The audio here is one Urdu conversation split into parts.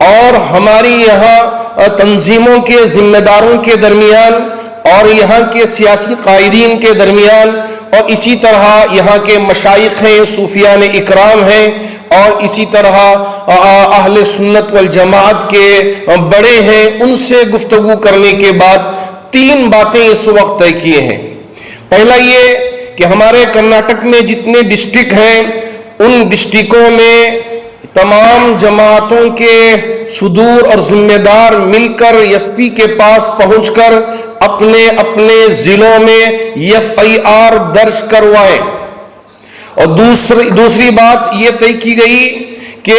اور ہماری یہاں تنظیموں کے ذمہ داروں کے درمیان اور یہاں کے سیاسی قائدین کے درمیان اور اسی طرح یہاں کے مشائخ ہیں، صوفیان اکرام ہیں، اور اسی طرح اہل سنت والجماعت کے بڑے ہیں، ان سے گفتگو کرنے کے بعد 3 باتیں اس وقت طے کیے ہیں۔ پہلا یہ کہ ہمارے کرناٹک میں جتنے ڈسٹرکٹ ہیں ان ڈسٹرکٹوں میں تمام جماعتوں کے صدور اور ذمہ دار مل کر ایس پی کے پاس پہنچ کر اپنے اپنے ضلعوں میں FIR درج کروائیں۔ اور دوسری بات یہ طے کی گئی کہ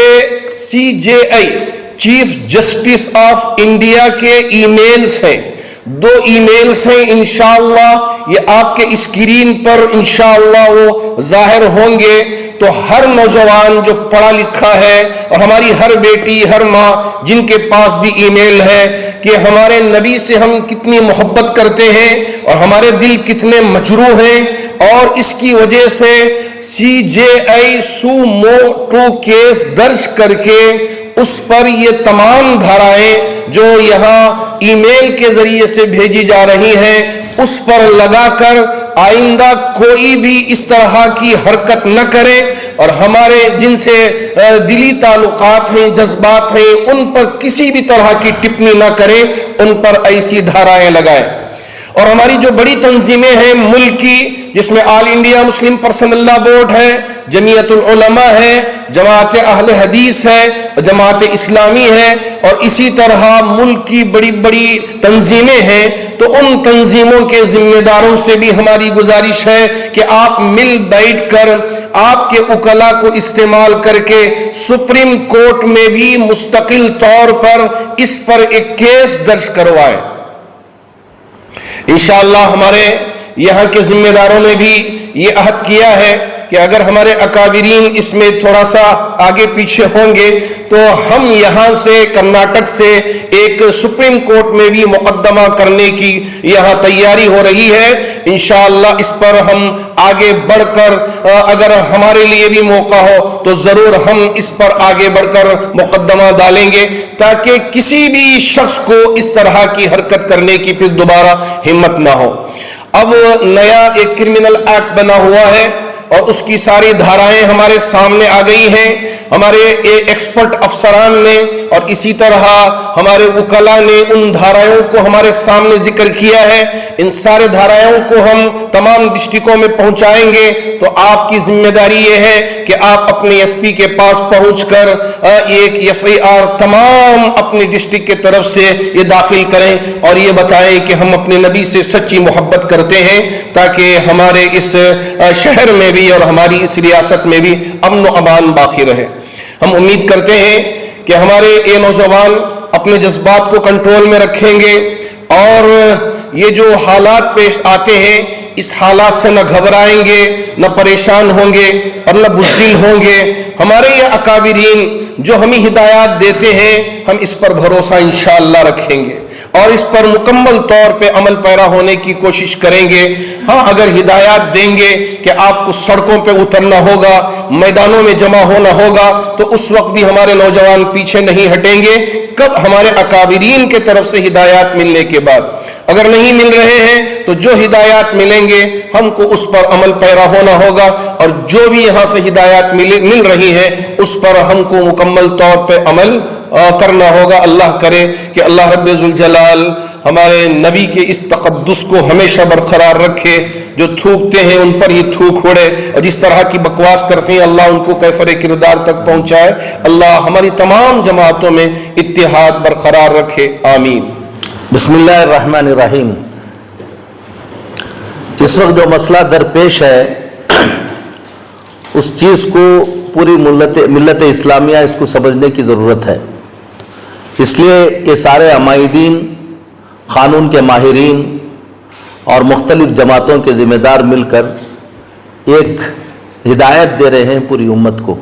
CJI chief justice of India کے ای میلز ہیں، 2 ای میلز ہیں، انشاءاللہ یہ آپ کے اسکرین پر انشاءاللہ وہ ظاہر ہوں گے۔ تو ہر نوجوان جو پڑھا لکھا ہے اور ہماری ہر بیٹی ہر ماں جن کے پاس بھی ای میل ہے کہ ہمارے نبی سے ہم کتنی محبت کرتے ہیں اور ہمارے دل کتنے مجروح ہیں، اور اس کی وجہ سے CJI سو موٹو کیس درج کر کے اس پر یہ تمام دھارائیں جو یہاں ای میل کے ذریعے سے بھیجی جا رہی ہیں اس پر لگا کر آئندہ کوئی بھی اس طرح کی حرکت نہ کرے، اور ہمارے جن سے دلی تعلقات ہیں، جذبات ہیں، ان پر کسی بھی طرح کی ٹپنی نہ کرے، ان پر ایسی دھارائیں لگائیں۔ اور ہماری جو بڑی تنظیمیں ہیں ملک کی، جس میں آل انڈیا مسلم پرسنل لا بورڈ ہے، جمعیت العلماء ہے، جماعت اہل حدیث ہے، جماعت اسلامی ہے، اور اسی طرح ملک کی بڑی بڑی تنظیمیں ہیں، تو ان تنظیموں کے ذمہ داروں سے بھی ہماری گزارش ہے کہ آپ مل بیٹھ کر آپ کے وکلاء کو استعمال کر کے سپریم کورٹ میں بھی مستقل طور پر اس پر ایک کیس درج کروائیں۔ انشاءاللہ ہمارے یہاں کے ذمہ داروں نے بھی یہ عہد کیا ہے کہ اگر ہمارے اکابرین اس میں تھوڑا سا آگے پیچھے ہوں گے تو ہم یہاں سے کرناٹک سے ایک سپریم کورٹ میں بھی مقدمہ کرنے کی یہاں تیاری ہو رہی ہے۔ انشاءاللہ اس پر ہم آگے بڑھ کر اگر ہمارے لیے بھی موقع ہو تو ضرور ہم اس پر آگے بڑھ کر مقدمہ ڈالیں گے تاکہ کسی بھی شخص کو اس طرح کی حرکت کرنے کی پھر دوبارہ ہمت نہ ہو۔ اب نیا ایک کرمنل ایکٹ بنا ہوا ہے اور اس کی ساری دھارائیں ہمارے سامنے آ گئی ہیں۔ ہمارے ایکسپرٹ افسران نے اور اسی طرح ہمارے وکلاء نے ان دھارائوں کو ہمارے سامنے ذکر کیا ہے۔ ان سارے دھارائوں کو ہم تمام ڈسٹرکٹوں میں پہنچائیں گے، تو آپ کی ذمہ داری یہ ہے کہ آپ اپنے ایس پی کے پاس پہنچ کر ایک FIR تمام اپنے ڈسٹرکٹ کے طرف سے یہ داخل کریں اور یہ بتائیں کہ ہم اپنے نبی سے سچی محبت کرتے ہیں، تاکہ ہمارے اس شہر میں بھی اور ہماری اس ریاست میں بھی امن و امان باقی رہے۔ ہم امید کرتے ہیں کہ ہمارے یہ نوجوان اپنے جذبات کو کنٹرول میں رکھیں گے اور یہ جو حالات پیش آتے ہیں اس حالات سے نہ گھبرائیں گے، نہ پریشان ہوں گے اور نہ بزدل ہوں گے۔ ہمارے یہ اکابرین جو ہمیں ہدایات دیتے ہیں ہم اس پر بھروسہ انشاءاللہ رکھیں گے اور اس پر مکمل طور پہ عمل پیرا ہونے کی کوشش کریں گے۔ ہاں اگر ہدایات دیں گے کہ آپ کو سڑکوں پہ اترنا ہوگا، میدانوں میں جمع ہونا ہوگا، تو اس وقت بھی ہمارے نوجوان پیچھے نہیں ہٹیں گے۔ کب؟ ہمارے اکابرین کے طرف سے ہدایات ملنے کے بعد۔ اگر نہیں مل رہے ہیں تو جو ہدایات ملیں گے ہم کو اس پر عمل پیرا ہونا ہوگا، اور جو بھی یہاں سے ہدایات مل رہی ہیں اس پر ہم کو مکمل طور پہ عمل کرنا ہوگا۔ اللہ کرے کہ اللہ رب ذوالجلال ہمارے نبی کے اس تقدس کو ہمیشہ برقرار رکھے۔ جو تھوکتے ہیں ان پر ہی تھوک اڑے، اور جس طرح کی بکواس کرتے ہیں اللہ ان کو کیفر کردار تک پہنچائے۔ اللہ ہماری تمام جماعتوں میں اتحاد برقرار رکھے، آمین۔ بسم اللہ الرحمن الرحیم۔ اس وقت جو مسئلہ درپیش ہے اس چیز کو پوری ملت اسلامیہ اس کو سمجھنے کی ضرورت ہے۔ اس لیے یہ سارے عمائدین، قانون کے ماہرین اور مختلف جماعتوں کے ذمہ دار مل کر ایک ہدایت دے رہے ہیں پوری امت کو۔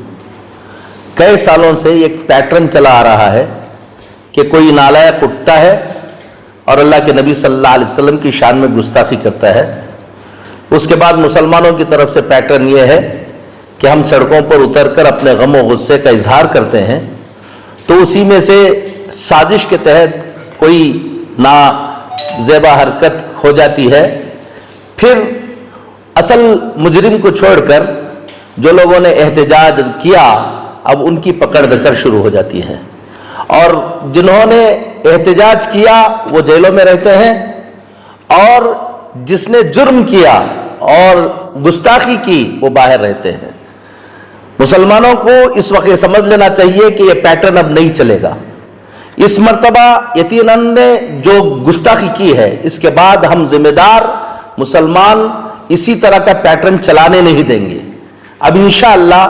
کئی سالوں سے ایک پیٹرن چلا آ رہا ہے کہ کوئی نالائق اٹھتا ہے اور اللہ کے نبی صلی اللہ علیہ وسلم کی شان میں گستاخی کرتا ہے۔ اس کے بعد مسلمانوں کی طرف سے پیٹرن یہ ہے کہ ہم سڑکوں پر اتر کر اپنے غم و غصے کا اظہار کرتے ہیں، تو اسی میں سے سازش کے تحت کوئی نازیبا حرکت ہو جاتی ہے، پھر اصل مجرم کو چھوڑ کر جو لوگوں نے احتجاج کیا اب ان کی پکڑ دکڑ شروع ہو جاتی ہے، اور جنہوں نے احتجاج کیا وہ جیلوں میں رہتے ہیں، اور جس نے جرم کیا اور گستاخی کی وہ باہر رہتے ہیں۔ مسلمانوں کو اس وقت یہ سمجھ لینا چاہیے کہ یہ پیٹرن اب نہیں چلے گا۔ اس مرتبہ یتیناً نے جو گستاخی کی ہے، اس کے بعد ہم ذمہ دار مسلمان اسی طرح کا پیٹرن چلانے نہیں دیں گے۔ اب انشاءاللہ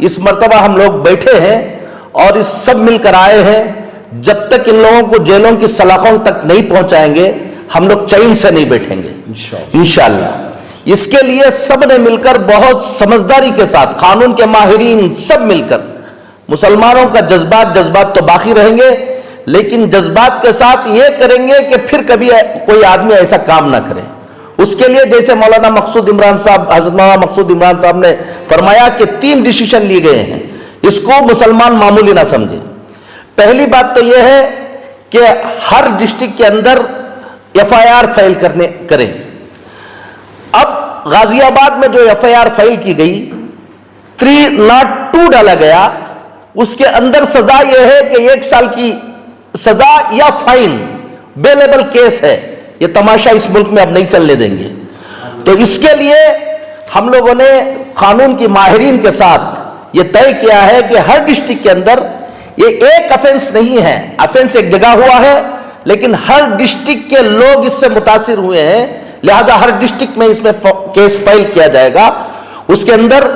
اس مرتبہ ہم لوگ بیٹھے ہیں اور اس سب مل کر آئے ہیں، جب تک ان لوگوں کو جیلوں کی سلاخوں تک نہیں پہنچائیں گے ہم لوگ چین سے نہیں بیٹھیں گے انشاءاللہ۔ اس کے لیے سب نے مل کر بہت سمجھداری کے ساتھ، قانون کے ماہرین سب مل کر، مسلمانوں کا جذبات تو باقی رہیں گے، لیکن جذبات کے ساتھ یہ کریں گے کہ پھر کبھی کوئی آدمی ایسا کام نہ کرے۔ اس کے لیے جیسے مولانا مقصود عمران صاحب، حضرت مولانا مقصود عمران صاحب نے فرمایا کہ 3 ڈیسیشن لیے گئے ہیں، اس کو مسلمان معمولی نہ سمجھے۔ پہلی بات تو یہ ہے کہ ہر ڈسٹرکٹ کے اندر FIR فائل کریں۔ اب غازی آباد میں جو FIR فائل کی گئی 302 ڈالا گیا، اس کے اندر سزا یہ ہے کہ 1 سال کی سزا یا فائن، بیلیبل کیس ہے۔ یہ تماشا اس ملک میں اب نہیں چلنے دیں گے۔ تو اس کے لیے ہم لوگوں نے قانون کی ماہرین کے ساتھ یہ طے کیا ہے کہ ہر ڈسٹرکٹ کے اندر یہ ایک افینس نہیں ہے، افینس ایک جگہ ہوا ہے لیکن ہر ڈسٹرکٹ کے لوگ اس سے متاثر ہوئے ہیں، لہذا ہر ڈسٹرکٹ میں اس میں کیس فائل کیا جائے گا۔ اس کے اندر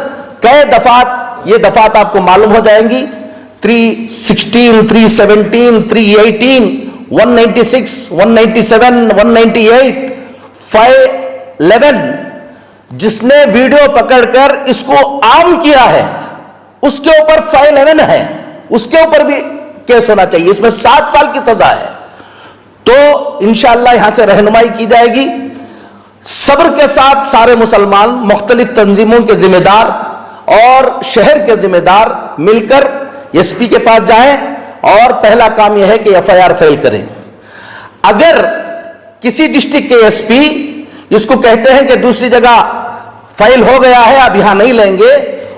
کئی دفعات، یہ دفعات آپ کو معلوم ہو جائیں گی، 316 317 318 196 197 198 511 جس نے ویڈیو پکڑ کر اس کو عام کیا ہے اس کے اوپر 511 ہے، اس کے اوپر بھی کیس ہونا چاہیے۔ اس میں 7 سال کی سزا ہے۔ تو انشاءاللہ یہاں سے رہنمائی کی جائے گی۔ صبر کے ساتھ سارے مسلمان، مختلف تنظیموں کے ذمہ دار اور شہر کے ذمہ دار مل کر SP کے پاس جائیں اور پہلا کام یہ ہے کہ FIR فائل کریں۔ اگر کسی ڈسٹرکٹ کے SP اس کو کہتے ہیں کہ دوسری جگہ فائل ہو گیا ہے اب یہاں نہیں لیں گے،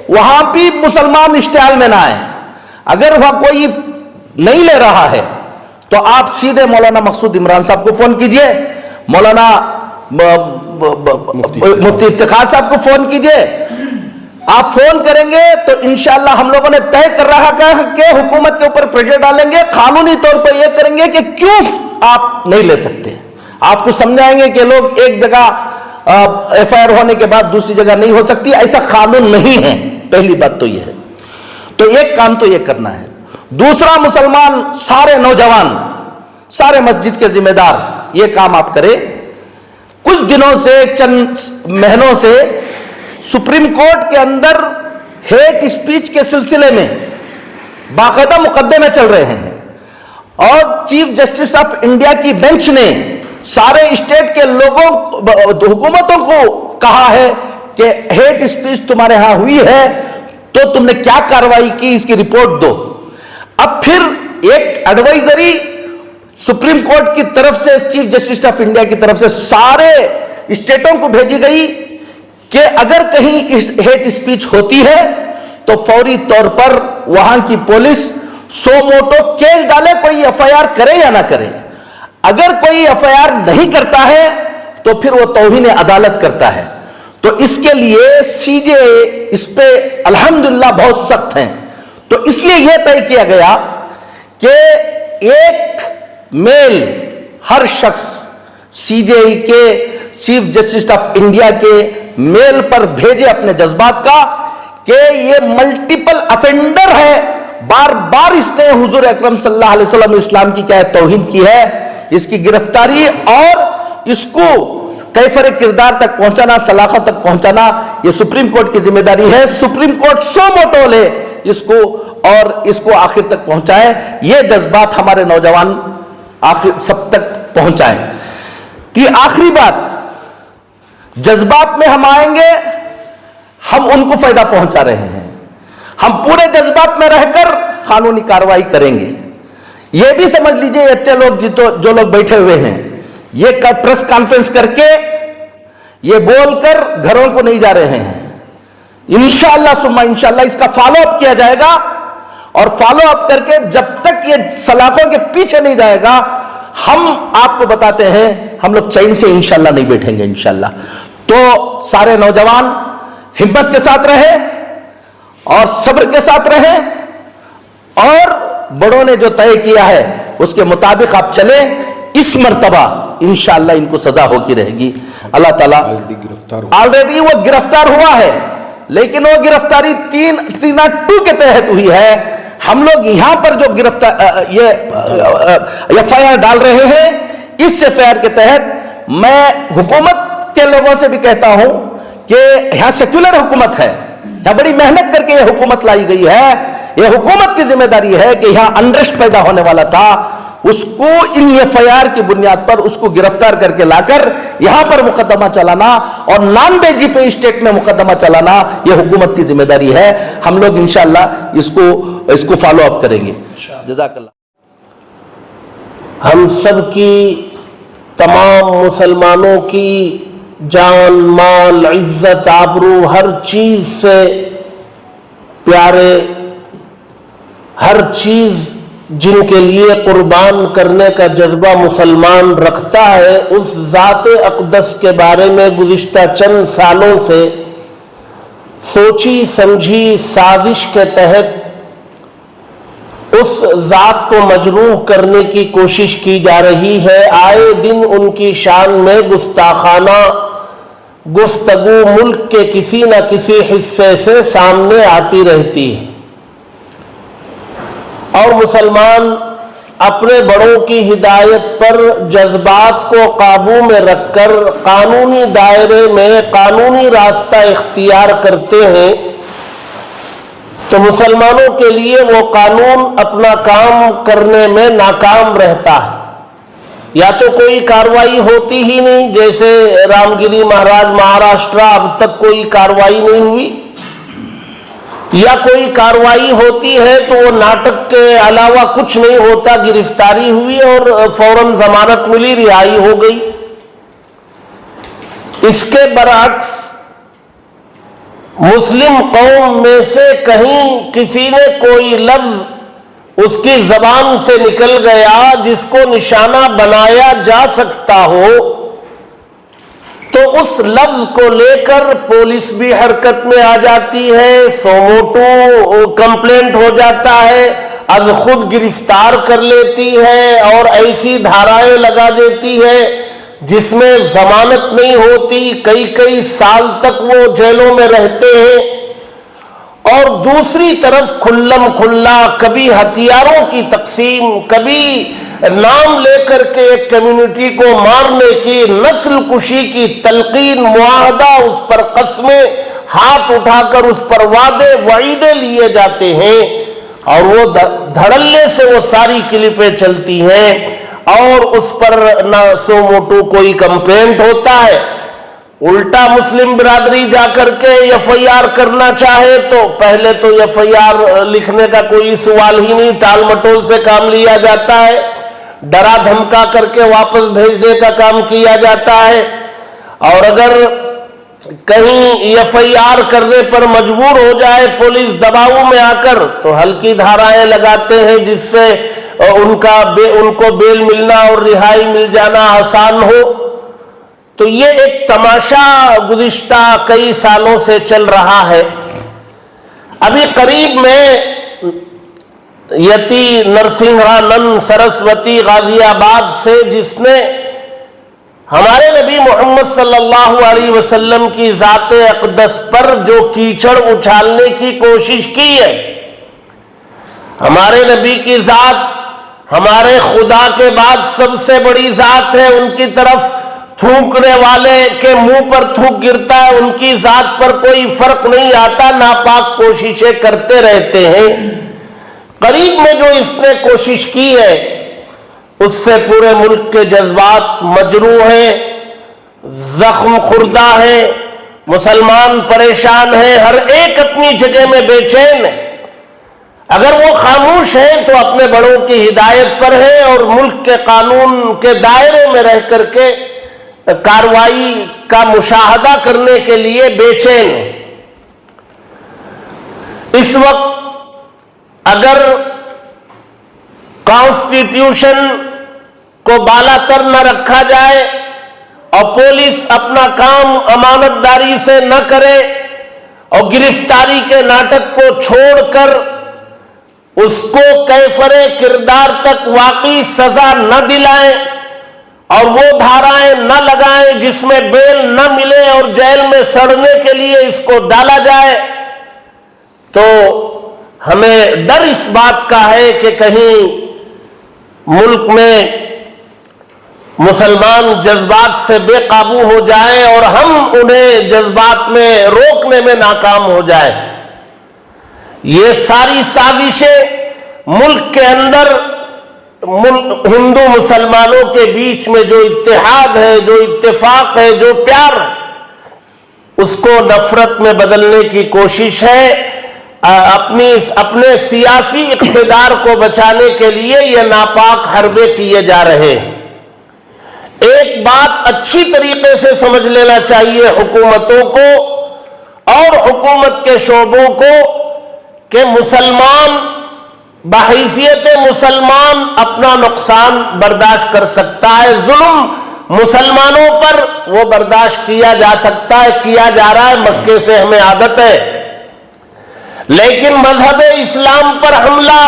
وہاں بھی مسلمان اشتعال میں نہ آئیں۔ اگر وہاں کوئی نہیں لے رہا ہے تو آپ سیدھے مولانا مقصود عمران صاحب کو فون کیجئے، مولانا مفتی افتخار صاحب کو فون کیجئے۔ آپ فون کریں گے تو انشاءاللہ ہم لوگوں نے طے کر رہا کہ حکومت کے اوپر پریشر ڈالیں گے، قانونی طور پر یہ کریں گے کہ کیوں آپ نہیں لے سکتے۔ آپ کو سمجھائیں گے کہ لوگ ایک جگہ FIR ہونے کے بعد دوسری جگہ نہیں ہو سکتی، ایسا قانون نہیں ہے۔ پہلی بات تو یہ ہے۔ تو ایک کام تو یہ کرنا ہے۔ دوسرا، مسلمان سارے نوجوان، سارے مسجد کے ذمہ دار یہ کام آپ کریں۔ کچھ دنوں سے، چند مہینوں سے سپریم کورٹ کے اندر ہیٹ اسپیچ کے سلسلے میں باقاعدہ مقدمے چل رہے ہیں، اور چیف جسٹس آف انڈیا کی بینچ نے سارے اسٹیٹ کے لوگوں، حکومتوں کو کہا ہے کہ ہیٹ اسپیچ تمہارے ہاں ہوئی ہے تو تم نے کیا کارروائی کی، اس کی رپورٹ دو۔ اب پھر ایک ایڈوائزری سپریم کورٹ کی طرف سے، چیف جسٹس آف انڈیا کی طرف سے سارے اسٹیٹوں کو بھیجی گئی کہ اگر کہیں ہیٹ اسپیچ ہوتی ہے تو فوری طور پر وہاں کی پولیس سو موٹو کیس ڈالے، کوئی FIR کرے یا نہ کرے۔ اگر کوئی FIR نہیں کرتا ہے تو پھر وہ توہین عدالت کرتا ہے۔ تو اس کے لیے CJA اس پہ الحمدللہ بہت سخت ہیں۔ تو اس لیے یہ طے کیا گیا کہ ایک میل ہر شخص CJA کے، چیف جسٹس آف انڈیا کے میل پر بھیجے اپنے جذبات کا کہ یہ ملٹیپل افینڈر ہے، بار بار اس نے حضور اکرم صلی اللہ علیہ وسلم اسلام کی کیا توہین کی ہے، اس کی گرفتاری اور اس کو کیفر کردار تک پہنچانا، سلاخوں تک پہنچانا یہ سپریم کورٹ کی ذمہ داری ہے۔ سپریم کورٹ سو موٹو لے اس کو اور اس کو آخر تک پہنچائے۔ یہ جذبات ہمارے نوجوان آخر سب تک پہنچائیں۔ کہ آخری بات، جذبات میں ہم آئیں گے، ہم ان کو فائدہ پہنچا رہے ہیں۔ ہم پورے جذبات میں رہ کر قانونی کارروائی کریں گے. یہ بھی سمجھ لیجئے اتنے لوگ جو لوگ بیٹھے ہوئے ہیں یہ پریس کانفرنس کر کے یہ بول کر گھروں کو نہیں جا رہے ہیں. انشاءاللہ ثم انشاءاللہ اس کا فالو اپ کیا جائے گا, اور فالو اپ کر کے جب تک یہ سلاخوں کے پیچھے نہیں جائے گا ہم آپ کو بتاتے ہیں ہم لوگ چین سے انشاءاللہ نہیں بیٹھیں گے انشاءاللہ. تو سارے نوجوان ہمت کے ساتھ رہیں اور صبر کے ساتھ رہیں, اور بڑوں نے جو طے کیا ہے اس کے مطابق آپ چلیں. اس مرتبہ انشاءاللہ ان کو سزا ہوتی رہے گی. اللہ تعالیٰ آلریڈی وہ گرفتار ہوا ہے, لیکن وہ گرفتاری 302 کے تحت ہوئی ہے. ہم لوگ یہاں پر جو ایف آئی آر ڈال رہے ہیں اس ایف آئی آر کے تحت میں حکومت کے لوگوں سے بھی کہتا ہوں کہ یہاں سیکولر حکومت ہے, یہاں بڑی محنت کر کے یہ حکومت لائی گئی ہے. یہ حکومت کی ذمہ داری ہے کہ یہاں انرسٹ پیدا ہونے والا تھا اس کو ان ایف آئی آر کی بنیاد پر اس کو گرفتار کر کے لا کر یہاں پر مقدمہ چلانا اور نان بیجی پہ اسٹیٹ میں مقدمہ چلانا یہ حکومت کی ذمہ داری ہے. ہم لوگ انشاءاللہ اس کو فالو اپ کریں گے. جزاک اللہ. ہم سب کی, تمام مسلمانوں کی جان, مال, عزت, آبرو, ہر چیز سے پیارے, ہر چیز جن کے لیے قربان کرنے کا جذبہ مسلمان رکھتا ہے, اس ذات اقدس کے بارے میں گزشتہ چند سالوں سے سوچی سمجھی سازش کے تحت اس ذات کو مجروح کرنے کی کوشش کی جا رہی ہے. آئے دن ان کی شان میں گستاخانہ گفتگو ملک کے کسی نہ کسی حصے سے سامنے آتی رہتی ہے, اور مسلمان اپنے بڑوں کی ہدایت پر جذبات کو قابو میں رکھ کر قانونی دائرے میں قانونی راستہ اختیار کرتے ہیں تو مسلمانوں کے لیے وہ قانون اپنا کام کرنے میں ناکام رہتا ہے. یا تو کوئی کارروائی ہوتی ہی نہیں, جیسے رام گیری مہاراج مہاراشٹرا اب تک کوئی کارروائی نہیں ہوئی, یا کوئی کارروائی ہوتی ہے تو وہ ناٹک کے علاوہ کچھ نہیں ہوتا, گرفتاری ہوئی اور فوراً ضمانت ملی, رہائی ہو گئی. اس کے برعکس مسلم قوم میں سے کہیں کسی نے کوئی لفظ اس کی زبان سے نکل گیا جس کو نشانہ بنایا جا سکتا ہو تو اس لفظ کو لے کر پولیس بھی حرکت میں آ جاتی ہے, سوموٹو کمپلینٹ ہو جاتا ہے, از خود گرفتار کر لیتی ہے اور ایسی دھارائیں لگا دیتی ہے جس میں ضمانت نہیں ہوتی. کئی سال تک وہ جیلوں میں رہتے ہیں. اور دوسری طرف کھلم کھلا کبھی ہتھیاروں کی تقسیم, کبھی نام لے کر کے ایک کمیونٹی کو مارنے کی, نسل کشی کی تلقین, معاہدہ, اس پر قسمیں, ہاتھ اٹھا کر اس پر وعدے وعیدے لیے جاتے ہیں, اور وہ دھڑلے سے وہ ساری کلپیں چلتی ہیں, اور اس پر نہ سو موٹو کوئی کمپلینٹ ہوتا ہے. الٹا مسلم برادری جا کر کے ایف آئی آر کرنا چاہے تو پہلے تو ایف آئی آر لکھنے کا کوئی سوال ہی نہیں, ٹال مٹول سے کام لیا جاتا ہے, ڈرا دھمکا کر کے واپس بھیجنے کا کام کیا جاتا ہے. اور اگر کہیں ایف آئی آر کرنے پر مجبور ہو جائے پولیس دباؤ میں آ کر تو ہلکی دھارائیں لگاتے ہیں جس سے ان کو بیل ملنا اور رہائی مل جانا آسان ہو. تو یہ ایک تماشا گزشتہ کئی سالوں سے چل رہا ہے. ابھی قریب میں یتی نرسنگھانند سرسوتی غازی آباد سے, جس نے ہمارے نبی محمد صلی اللہ علیہ وسلم کی ذات اقدس پر جو کیچڑ اچھالنے کی کوشش کی ہے, ہمارے نبی کی ذات ہمارے خدا کے بعد سب سے بڑی ذات ہے, ان کی طرف تھوکنے والے کے منہ پر تھوک گرتا ہے, ان کی ذات پر کوئی فرق نہیں آتا, ناپاک کوششیں کرتے رہتے ہیں. قریب میں جو اس نے کوشش کی ہے اس سے پورے ملک کے جذبات مجروح ہیں, زخم خوردہ ہیں, مسلمان پریشان ہیں, ہر ایک اپنی جگہ میں بے چین ہے. اگر وہ خاموش ہیں تو اپنے بڑوں کی ہدایت پر ہیں اور ملک کے قانون کے دائرے میں رہ کر کے کارروائی کا مشاہدہ کرنے کے لیے بے چین ہیں۔ اس وقت اگر کانسٹیٹیوشن کو بالا تر نہ رکھا جائے اور پولیس اپنا کام امانت داری سے نہ کرے اور گرفتاری کے ناٹک کو چھوڑ کر اس کو کیفر کردار تک واقعی سزا نہ دلائیں اور وہ دھارائیں نہ لگائیں جس میں بیل نہ ملے اور جیل میں سڑنے کے لیے اس کو ڈالا جائے، تو ہمیں ڈر اس بات کا ہے کہ کہیں ملک میں مسلمان جذبات سے بے قابو ہو جائیں اور ہم انہیں جذبات میں روکنے میں ناکام ہو جائیں۔ یہ ساری سازشیں ملک کے اندر ہندو مسلمانوں کے بیچ میں جو اتحاد ہے، جو اتفاق ہے، جو پیار ہے، اس کو نفرت میں بدلنے کی کوشش ہے۔ اپنے سیاسی اقتدار کو بچانے کے لیے یہ ناپاک حربے کیے جا رہے ہیں۔ ایک بات اچھی طریقے سے سمجھ لینا چاہیے حکومتوں کو اور حکومت کے شعبوں کو کہ مسلمان بحیثیت مسلمان اپنا نقصان برداشت کر سکتا ہے، ظلم مسلمانوں پر وہ برداشت کیا جا سکتا ہے، کیا جا رہا ہے، مکے سے ہمیں عادت ہے، لیکن مذہب اسلام پر حملہ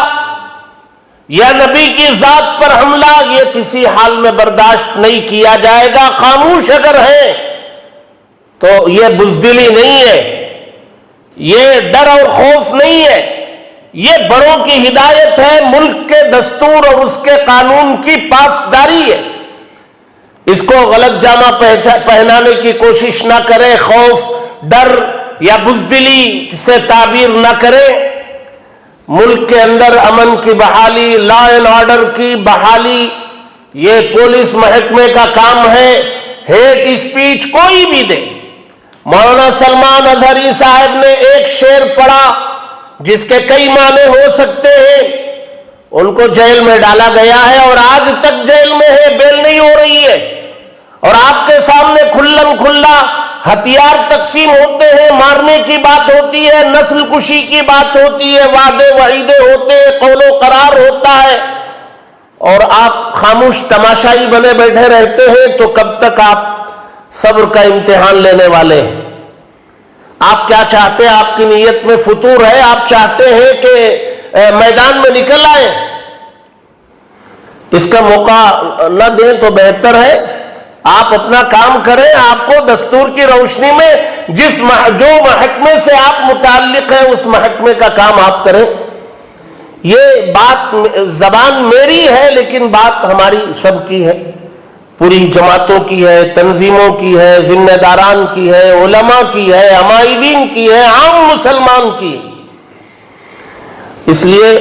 یا نبی کی ذات پر حملہ یہ کسی حال میں برداشت نہیں کیا جائے گا۔ خاموش اگر ہے تو یہ بزدلی نہیں ہے، یہ ڈر اور خوف نہیں ہے، یہ بڑوں کی ہدایت ہے، ملک کے دستور اور اس کے قانون کی پاسداری ہے۔ اس کو غلط جامہ پہنانے کی کوشش نہ کرے، خوف، ڈر یا بزدلی سے تعبیر نہ کرے۔ ملک کے اندر امن کی بحالی، لا اینڈ آرڈر کی بحالی یہ پولیس محکمے کا کام ہے۔ ہیٹ اسپیچ کوئی بھی دے، مولانا سلمان اظہری صاحب نے ایک شعر پڑھا جس کے کئی معنی ہو سکتے ہیں، ان کو جیل میں ڈالا گیا ہے اور آج تک جیل میں ہے، بیل نہیں ہو رہی ہے، اور آپ کے سامنے کھلم کھلا ہتھیار تقسیم ہوتے ہیں، مارنے کی بات ہوتی ہے، نسل کشی کی بات ہوتی ہے، وعدے وعیدے ہوتے ہیں، قول و قرار ہوتا ہے، اور آپ خاموش تماشائی بنے بیٹھے رہتے ہیں، تو کب تک آپ صبر کا امتحان لینے والے ہیں؟ آپ کیا چاہتے ہیں؟ آپ کی نیت میں فتور ہے، آپ چاہتے ہیں کہ میدان میں نکل آئیں، اس کا موقع نہ دیں تو بہتر ہے۔ آپ اپنا کام کریں، آپ کو دستور کی روشنی میں جو محکمے سے آپ متعلق ہیں اس محکمے کا کام آپ کریں۔ یہ بات زبان میری ہے لیکن بات ہماری سب کی ہے، پوری جماعتوں کی ہے، تنظیموں کی ہے، ذمہ داران کی ہے، علماء کی ہے، عمائدین کی ہے، عام مسلمان کی۔ اس لیے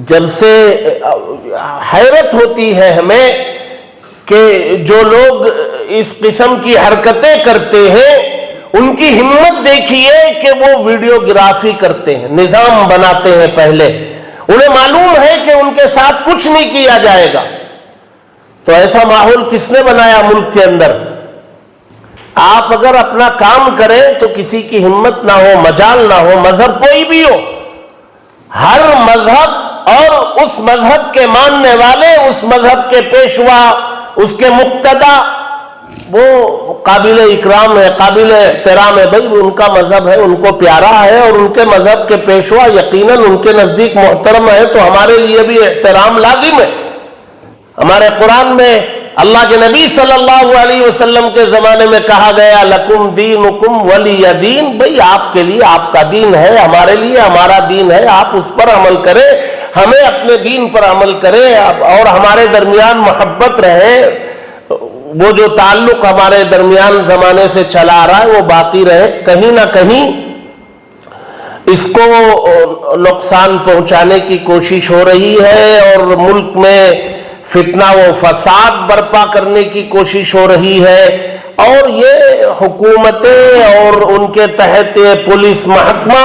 جب سے حیرت ہوتی ہے ہمیں کہ جو لوگ اس قسم کی حرکتیں کرتے ہیں ان کی ہمت دیکھیے کہ وہ ویڈیوگرافی کرتے ہیں، نظام بناتے ہیں پہلے، انہیں معلوم ہے کہ ان کے ساتھ کچھ نہیں کیا جائے گا، تو ایسا ماحول کس نے بنایا ملک کے اندر؟ آپ اگر اپنا کام کریں تو کسی کی ہمت نہ ہو، مجال نہ ہو، مذہب کوئی بھی ہو، ہر مذہب اور اس مذہب کے ماننے والے، اس مذہب کے پیشوا، اس کے مقتدی وہ قابل اکرام ہے، قابل احترام ہے، بھائی ان کا مذہب ہے، ان کو پیارا ہے، اور ان کے مذہب کے پیشوا یقیناً ان کے نزدیک محترم ہے، تو ہمارے لیے بھی احترام لازم ہے۔ ہمارے قرآن میں اللہ کے نبی صلی اللہ علیہ وسلم کے زمانے میں کہا گیا لکم دینکم ولی دین، بھئی آپ کے لیے آپ کا دین ہے، ہمارے لیے ہمارا دین ہے، آپ اس پر عمل کریں، ہمیں اپنے دین پر عمل کریں، اور ہمارے درمیان محبت رہے، وہ جو تعلق ہمارے درمیان زمانے سے چلا آ رہا ہے وہ باقی رہے۔ کہیں نہ کہیں اس کو نقصان پہنچانے کی کوشش ہو رہی ہے اور ملک میں فتنہ و فساد برپا کرنے کی کوشش ہو رہی ہے، اور یہ حکومتیں اور ان کے تحت پولیس محکمہ